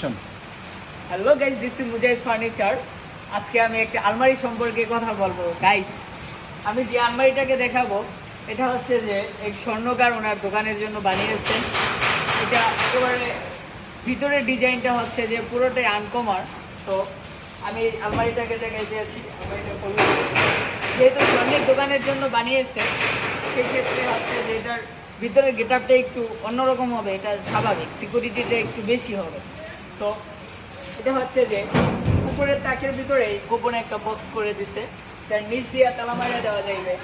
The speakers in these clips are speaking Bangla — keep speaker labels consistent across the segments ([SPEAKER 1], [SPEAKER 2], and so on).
[SPEAKER 1] Action.
[SPEAKER 2] Hello guys, this is Mujahid furniture. আজকে আমি একটা আলমারি সম্পর্কে কথা বলবো। গাইস, আমি যে আলমারিটাকে দেখাবো এটা হচ্ছে যে এক স্বর্ণকার ওনার দোকানের জন্য বানিয়েছেন। এটা একেবারে ভিতরের ডিজাইনটা হচ্ছে যে পুরোটাই আনকমন। তো আমি আলমারিটাকে দেখাইতে আছি। আলমারিটা খুলবো। যেহেতু স্বর্ণের দোকানের জন্য বানিয়েছে, সেক্ষেত্রে হচ্ছে যে এটার ভিতরের গেটআপটা একটু অন্যরকম হবে। এটা স্বাভাবিক, সিকিউরিটিটা একটু বেশি হবে। তো এটা হচ্ছে যে উপরের তাকের ভিতরে গোপনে একটা বক্স করে দিছে, তার নিচ দিয়ে তালা মারা দেওয়া যাইবে।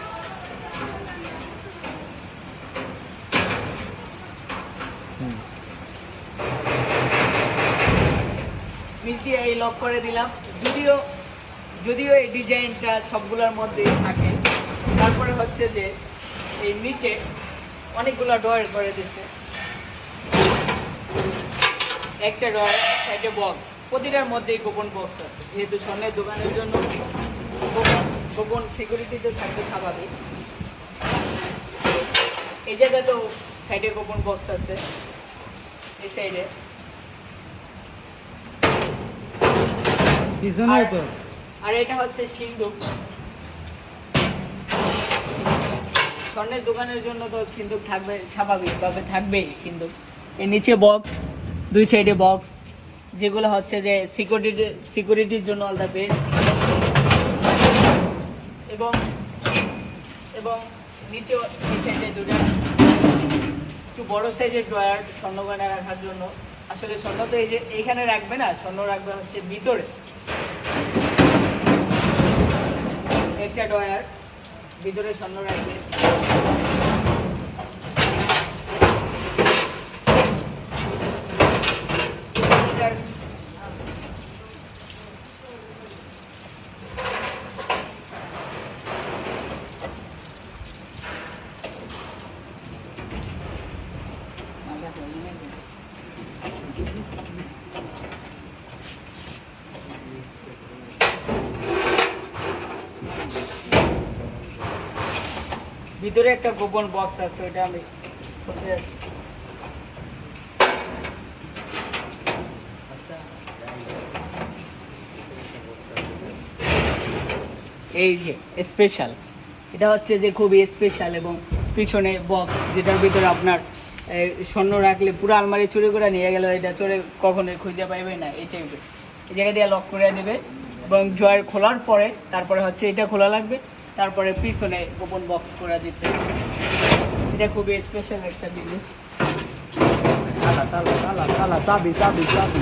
[SPEAKER 2] নিচ দিয়ে এই লক করে দিলাম। যদিও এই ডিজাইনটা সবগুলোর মধ্যেই থাকে, তারপরে হচ্ছে যে এই নিচে অনেকগুলো ডয়ার করে দিচ্ছে। একটা ডয়ার, একটা বক্স, প্রতিটার মধ্যেই গোপন বক্স আছে। যেহেতু স্বর্ণের দোকানের জন্য গোপন সিকিউরিটিতে থাকতে স্বাভাবিক। এই জায়গাতেও সাইডে গোপন বক্স আছে, এই সাইডে। আর এটা হচ্ছে সিন্দুক। স্বর্ণের দোকানের জন্য তো সিন্দুক থাকবে, স্বাভাবিকভাবে থাকবেই সিন্দুক। এর নিচে বক্স, দুই সাইডে বক্স, যেগুলো হচ্ছে যে সিকিউরিটির জন্য আলাদা বেস্ট। এবং নিচে এই সাইডে দুটো একটু বড় সাইজের ড্রয়ার স্বর্ণ গয়না রাখার জন্য। আসলে স্বর্ণ তো এই যে এইখানে রাখবে না, স্বর্ণ রাখবে হচ্ছে ভিতরে। একটা ড্রয়ার, ভিতরে স্বর্ণ রাখবে। ভিতরে একটা গোপন বক্স আছে, ওটা আমি খুলতে যাচ্ছি। এই যে স্পেশাল, এটা হচ্ছে যে খুবই স্পেশাল। এবং পিছনে বক্স, যেটার ভিতরে আপনার স্বর্ণ রাখলে পুরো আলমারি চুরি করে নিয়ে গেল, এটা চোরে কখনোই খুঁজে পাইবে না। এই টাইপের এই জায়গা দিয়ে লক করে দেবে। এবং ড্রয়ার খোলার পরে তারপরে হচ্ছে এটা খোলা লাগবে। তারপরে পিছনে গোপন বক্স করে দিচ্ছে। এটা খুবই স্পেশাল একটা জিনিস।
[SPEAKER 1] তালা তালা তালা তালা, চাবি চাবি চাবি।